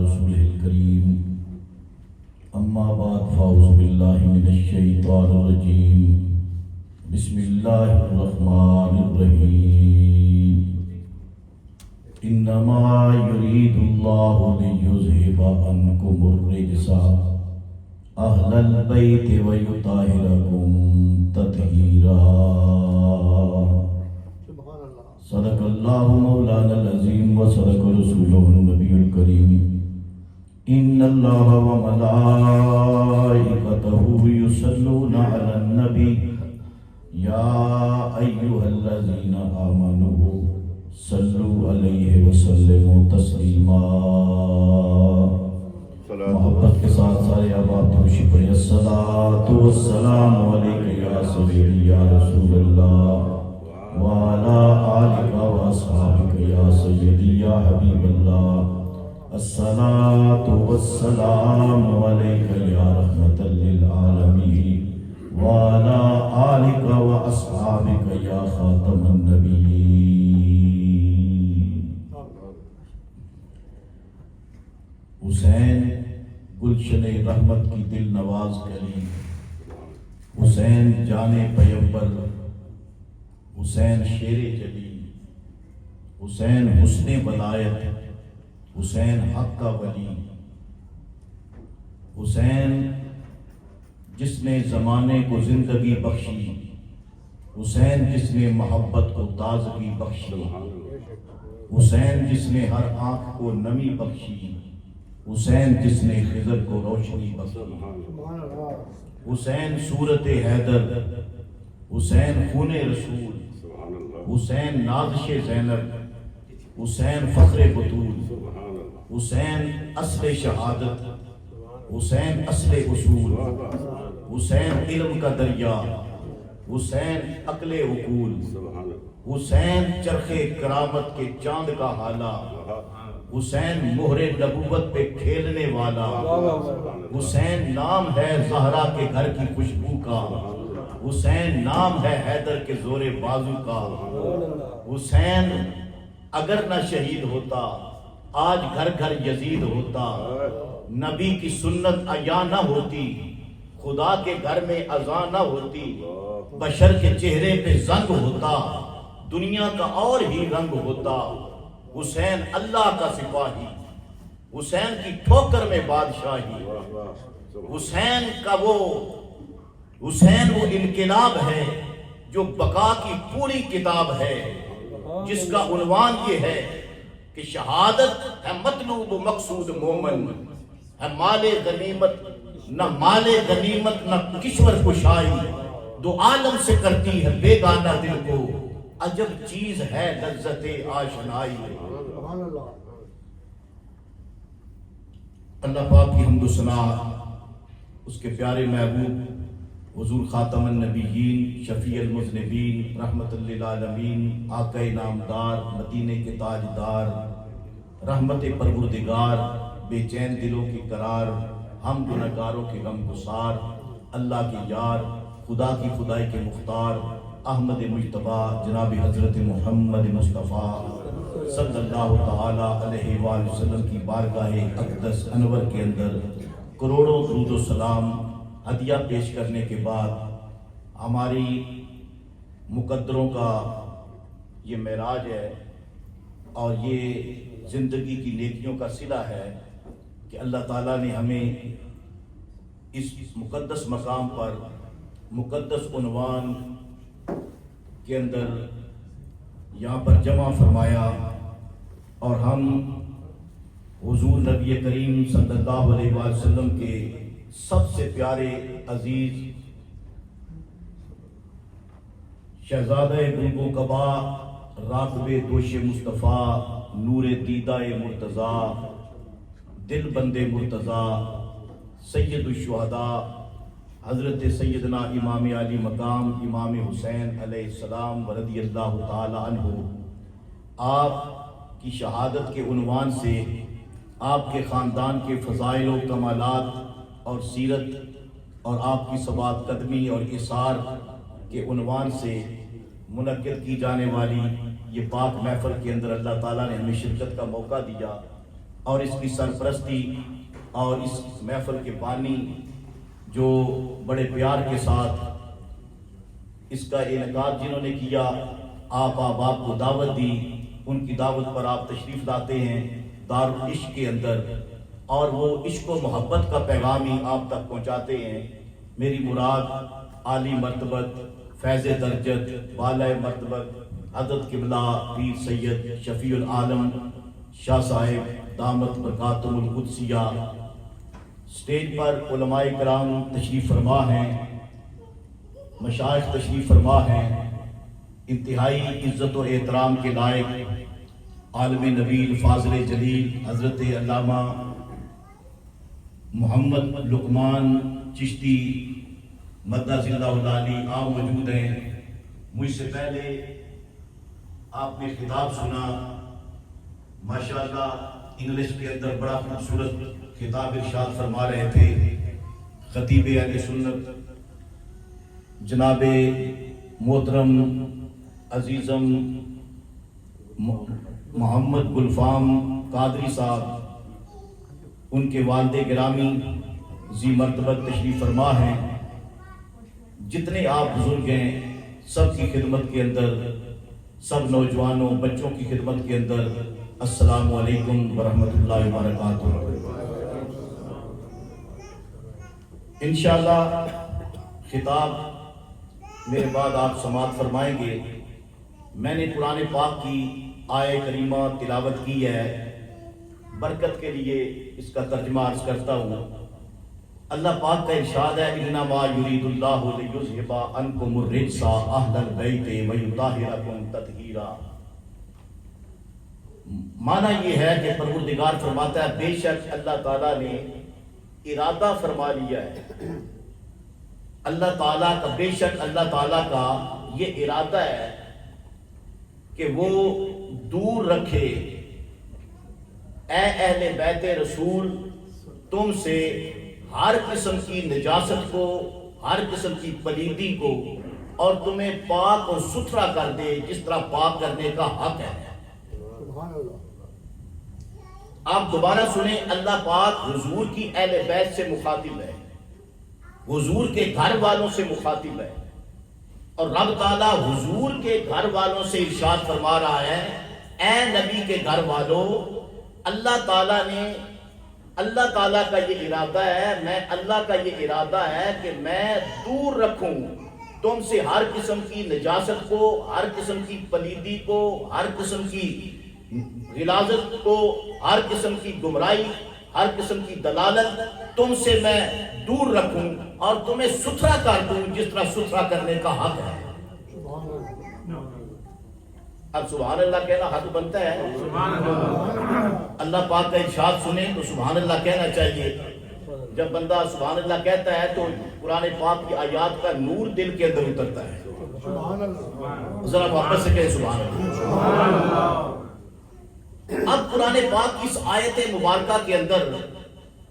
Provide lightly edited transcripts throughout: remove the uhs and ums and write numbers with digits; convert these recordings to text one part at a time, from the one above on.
رسوله الكريم أما بعد فأعوذ بالله من الشيطان الرجيم بسم الله الرحمن الرحيم إنما يريد الله ليذهب عنكم الرجس أهل البيت ويطهركم تطهيرا صدق الله مولانا العظيم وصدق رسوله النبي الكريم إن الله وملائكته يصلون على النبي يا أيها الذين آمنوا صلوا عليه وسلموا تسليما محبت کے ساتھ سارے آباد درود پڑھیں الصلاۃ والسلام علیک یا سیدی یا رسول اللہ وعلی آلک واصحابک یا سیدی یا حبیب اللہ الصلاۃ والسلام علیک یا رحمۃ للعالمین وعلی آلک واصحابک یا خاتم النبیین۔ حسین گلشن رحمت کی دل نواز کلی، حسین جان پیمبر، حسین شیر جلی، حسین حسن ولایت، حسین حق کا ولی، حسین جس نے زمانے کو زندگی بخشی، حسین جس نے محبت کو تازگی بخشی، حسین جس نے ہر آنکھ کو نمی بخشی، حسین جس نے خضر کو روشنی بخشی، حسین صورت حیدر، حسین خون رسول، حسین نازش زینب، حسین فخر بطول، حسین اصل شہادت، حسین اصل اصول، حسین علم کا دریا، حسین عقل عقول، حسین چرخ کرامت کے چاند کا حالہ، حسین مہر نبوت پہ کھیلنے والا، حسین نام ہے زہرا کے گھر کی خوشبو کا، حسین نام ہے حیدر کے زور بازو کا، حسین اگر نہ شہید ہوتا آج گھر گھر یزید ہوتا، نبی کی سنت عیاں نہ ہوتی خدا کے گھر میں اذان نہ ہوتی، بشر کے چہرے پہ زنگ ہوتا دنیا کا اور ہی رنگ ہوتا، حسین اللہ کا سپاہی، حسین کی ٹھوکر میں بادشاہی، حسین وہ انقلاب ہے جو بقا کی پوری کتاب ہے، جس کا عنوان یہ ہے کہ شہادت ہے مطلوب مقصود مومن، ہے مال غنیمت نہ کشور کشائی، دو عالم سے کرتی ہے بیگانہ دل کو، عجب چیز ہے لذت آشنائی۔ اللہ پاک کی حمد و ثنا اس کے پیارے محبوب حضور خاتم النبیین، شفیع المذنبین، رحمت للعالمین، آقا نامدار، مدینے کے تاجدار، رحمت پروردگار، بے چین دلوں کی قرار، ہم گنہگاروں کے غم گسار، اللہ کے یار، خدا کی خدائی کے مختار، احمد مجتبیٰ جناب حضرت محمد مصطفیٰ صلی اللہ تعالی علیہ وآلہ وسلم کی بارگاہ اقدس انور کے اندر کروڑوں درود و سلام ہدیہ پیش کرنے کے بعد ہماری مقدروں کا یہ معراج ہے اور یہ زندگی کی نیکیوں کا صلہ ہے کہ اللہ تعالیٰ نے ہمیں اس مقدس مقام پر مقدس عنوان کے اندر یہاں پر جمع فرمایا، اور ہم حضور نبی کریم صلی اللہ علیہ وسلم کے سب سے پیارے عزیز شہزادہ گلگو قبا، راکب دوش مصطفیٰ، نور دیدہ مرتضیٰ، دل بند مرتضیٰ، سید الشہداء حضرت سیدنا امام علی مقام امام حسین علیہ السلام رضی اللہ تعالی عنہ، آپ کی شہادت کے عنوان سے، آپ کے خاندان کے فضائل و کمالات اور سیرت اور آپ کی ثبات قدمی اور اثار کے عنوان سے منعقد کی جانے والی یہ پاک محفل کے اندر اللہ تعالیٰ نے ہمیں شرکت کا موقع دیا، اور اس کی سرپرستی اور اس محفل کے بانی جو بڑے پیار کے ساتھ اس کا انعقاد جنہوں نے کیا، آپ احباب کو دعوت دی، ان کی دعوت پر آپ تشریف لاتے ہیں دارالعشق کے اندر، اور وہ عشق و محبت کا پیغام ہی آپ تک پہنچاتے ہیں۔ میری مراد عالی مرتبت، فیض درجت، بالائے مرتبت حضرت قبلہ پیر سید شفیع العالم شاہ صاحب دامت برکاتہم القدسیہ، اسٹیج پر علماء کرام تشریف فرما ہیں، مشائخ تشریف فرما ہیں، انتہائی عزت و احترام کے لائق عالم نبیل فاضل جلیل حضرت علامہ محمد لقمان چشتی مدہ ذلہ العالی آپ موجود ہیں۔ مجھ سے پہلے آپ نے خطاب سنا، ماشاءاللہ انگلش کے اندر بڑا خوبصورت خطاب ارشاد فرما رہے تھے خطیب اہل سنت جناب محترم عزیزم محمد گلفام قادری صاحب، ان کے والد گرامی ذی مرتبت تشریف فرما ہیں، جتنے آپ بزرگ ہیں سب کی خدمت کے اندر، سب نوجوانوں بچوں کی خدمت کے اندر السلام علیکم ورحمۃ اللہ وبرکاتہ۔ انشاءاللہ خطاب میرے بعد آپ سماعت فرمائیں گے۔ میں نے قرآن پاک کی آیہ کریمہ تلاوت کی ہے، برکت کے لیے اس کا ترجمہ عرض کرتا ہوں۔ اللہ پاک کا ارشاد ہے انما یرید اللہ لیذھب عنکم الرجس اہل البیت ویطہرکم تطہیرا۔ معنی یہ ہے کہ پروردگار فرماتا ہے بے شک اللہ تعالیٰ نے ارادہ فرما لیا ہے، اللہ تعالیٰ کا بے شک اللہ تعالیٰ کا یہ ارادہ ہے کہ وہ دور رکھے اے اہل بیت رسول تم سے ہر قسم کی نجاست کو، ہر قسم کی پلیدی کو، اور تمہیں پاک اور ستھرا کر دے جس طرح پاک کرنے کا حق ہے۔ آپ دوبارہ سنیں، اللہ پاک حضور کی اہل بیت سے مخاطب ہے، حضور کے گھر والوں سے مخاطب ہے، اور رب تعالیٰ حضور کے گھر والوں سے ارشاد فرما رہا ہے اے نبی کے گھر والوں، اللہ تعالیٰ نے، اللہ تعالیٰ کا یہ ارادہ ہے، میں اللہ کا یہ ارادہ ہے کہ میں دور رکھوں تم سے ہر قسم کی نجاست کو، ہر قسم کی پلیدی کو، ہر قسم کی غلاظت کو، ہر قسم کی گمراہی، ہر قسم کی دلالت تم سے میں دور رکھوں، اور تمہیں ستھرا کر دوں جس طرح ستھرا کرنے کا حق ہے۔ اب سبحان اللہ کہنا حق بنتا ہے؟ اللہ پاک کا ارشاد سنیں تو سبحان اللہ کہنا چاہیے۔ جب بندہ سبحان اللہ کہتا ہے تو قرآن پاک کی آیات کا نور دل کے اندر اترتا ہے۔ ذرا واپس سے کہیں سبحان اللہ۔ اب قرآن پاک کی اس آیت مبارکہ کے اندر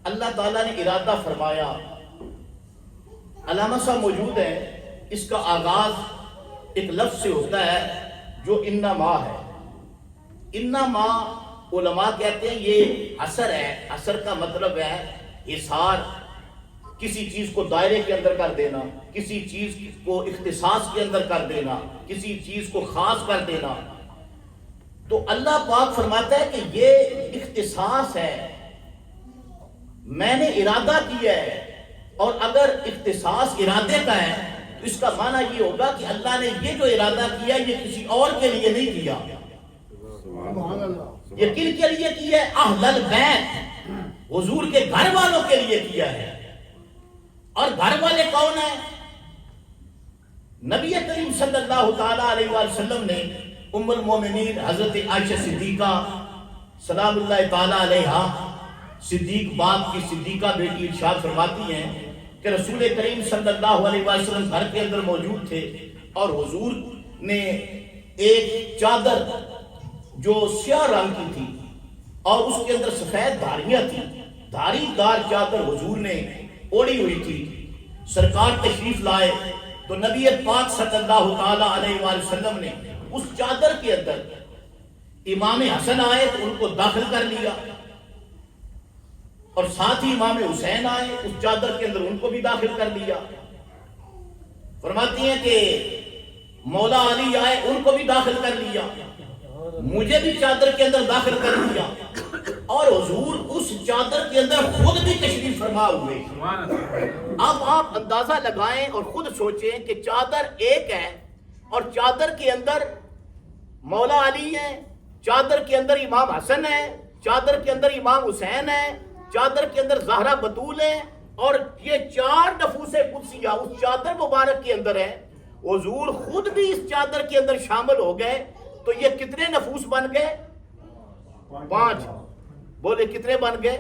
اللہ تعالیٰ نے ارادہ فرمایا، علامہ صاحب موجود ہیں، اس کا آغاز ایک لفظ سے ہوتا ہے جو انما ہے۔ انما علماء کہتے ہیں یہ حصر ہے، حصر کا مطلب ہے احصار، کسی چیز کو دائرے کے اندر کر دینا، کسی چیز کو اختصاص کے اندر کر دینا، کسی چیز کو خاص کر دینا۔ تو اللہ پاک فرماتا ہے کہ یہ اختصاص ہے، میں نے ارادہ کیا ہے، اور اگر اختصاص ارادے کا ہے تو اس کا معنی یہ ہوگا کہ اللہ نے یہ جو ارادہ کیا یہ کسی اور کے لیے نہیں کیا، یہ کن کے لیے کیا ہے؟ اہل البیت، حضور کے گھر والوں کے لیے کیا ہے۔ اور گھر والے کون ہیں؟ نبی کریم صلی اللہ تعالیٰ علیہ وسلم نے ام المومنین حضرت عائشہ صدیقہ سلام اللہ تعالیٰ علیہا، صدیق باپ کی صدیقہ بیٹی، ارشاد فرماتی ہیں کہ رسول کریم صلی اللہ علیہ وسلم گھر کے اندر موجود تھے، اور حضور نے ایک چادر جو سیاہ رنگ کی تھی اور اس کے اندر سفید دھاریاں تھیں، دھاری دار چادر حضور نے اوڑی ہوئی تھی۔ سرکار تشریف لائے تو نبی پاک صلی اللہ تعالیٰ علیہ وسلم نے اس چادر کے اندر امام حسن آئے تو ان کو داخل کر لیا، اور ساتھ ہی امام حسین آئے، اس چادر کے اندر ان کو بھی داخل کر لیا۔ فرماتی ہیں کہ مولا علی آئے، ان کو بھی داخل کر لیا، مجھے بھی چادر کے اندر داخل کر لیا، اور حضور اس چادر کے اندر خود بھی تشریف فرما ہوئے۔ اب آپ اندازہ لگائیں اور خود سوچیں کہ چادر ایک ہے اور چادر کے اندر مولا علی ہے، چادر کے اندر امام حسن ہے، چادر کے اندر امام حسین ہے، چادر کے اندر زہرا بطول ہے، اور یہ 4 نفوس قدسیہ اس چادر مبارک کے اندر ہے۔ حضور خود بھی اس چادر کے اندر شامل ہو گئے، تو یہ کتنے نفوس بن گئے؟ 5۔ بولے کتنے بن گئے؟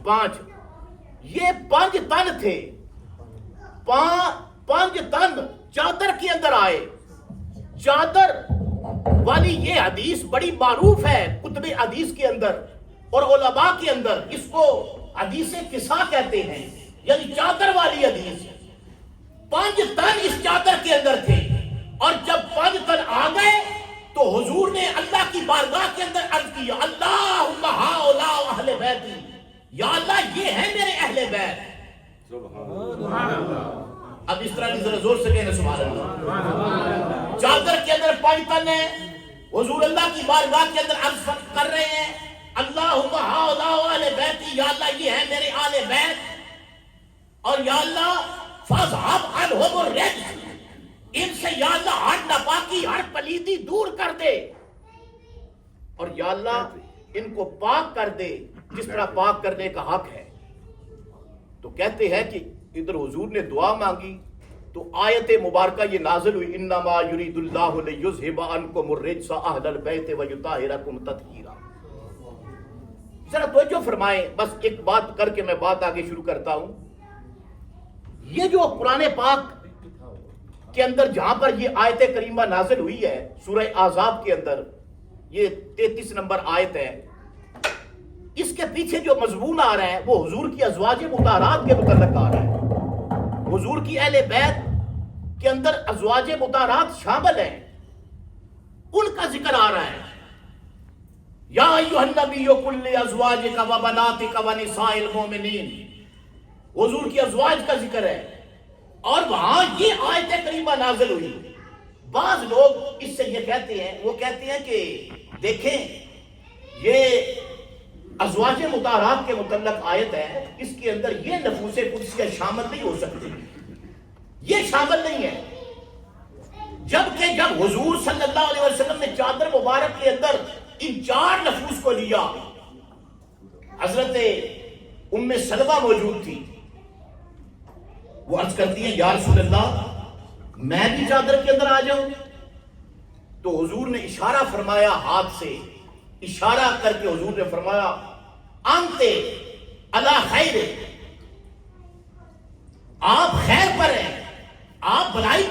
5۔ یہ 5 تن تھے، 5 تن چادر کے اندر آئے۔ چادر والی یہ حدیث بڑی معروف ہے کتب حدیث کے اندر اور علماء کے اندر، اس کو حدیث قصہ کہتے ہیں، یعنی چادر والی حدیث۔ 5 تن اس چادر کے اندر تھے، اور جب 5 تن آ گئے تو حضور نے اللہ کی بارگاہ کے اندر عرض کیا، اللہم ہؤلاء اہل بیتی، یا اللہ یہ ہیں میرے اہل بیت۔ سبحان اللہ۔ اب اس طرح کی ذرا زور سے کہنا سبحان اللہ۔ چادر کے اندر 5 تن ہیں، حضور اللہ کی بارگاہ کے اندر عرض کر رہے ہیں، اللہم ہؤلاء اہل بیتی، یا اللہ یہ ہیں میرے اہل بیت، اور یا اللہ فاذھب عنہم الرجس، ان سے یا اللہ ہر ناپاکی ہر پلیدی دور کر دے، اور یا اللہ ان کو پاک کر دے جس طرح پاک کرنے کا حق ہے۔ تو کہتے ہیں کہ ادھر حضور نے دعا مانگی تو آیت مبارکہ یہ نازل ہوئی، انما یرید اللہ لیذھب عنکم الرجس اہل البیت ویطہرکم تطہیرا۔ ذرا توجہ فرمائیں، بس ایک بات کر کے میں بات آگے شروع کرتا ہوں۔ یہ جو قرآن پاک کے اندر جہاں پر یہ آیت کریمہ نازل ہوئی ہے سورہ احزاب کے اندر، یہ 33 نمبر آیت ہے، اس کے پیچھے جو مضمون آ رہا ہے وہ حضور کی ازواج مطہرات کے متعلق آ رہا ہے۔ حضور کی اہل بیت کے اندر ازواج مطہرات شامل ہیں، ان کا ذکر آ رہا ہے۔ یا ایھا النبی قل لازواجک وبناتک ونساء المؤمنین، حضور کی ازواج کا ذکر ہے، اور وہاں یہ آیت کریمہ نازل ہوئی۔ بعض لوگ اس سے یہ کہتے ہیں، وہ کہتے ہیں کہ دیکھیں یہ ازواج مطہرات کے متعلق آیت ہے، اس کے اندر یہ نفوس قدسیہ شامل نہیں ہو سکتے، یہ شامل نہیں ہے۔ جبکہ جب حضور صلی اللہ علیہ وسلم نے چادر مبارک کے اندر ان 4 نفوس کو لیا، حضرت ام سلمہ موجود تھی، وہ عرض کرتی ہیں یا رسول اللہ میں بھی چادر کے اندر آ جاؤں؟ تو حضور نے اشارہ فرمایا، ہاتھ سے اشارہ کر کے حضور نے فرمایا انت علی خیر، آپ خیر پر ہیں، آپ بھلائی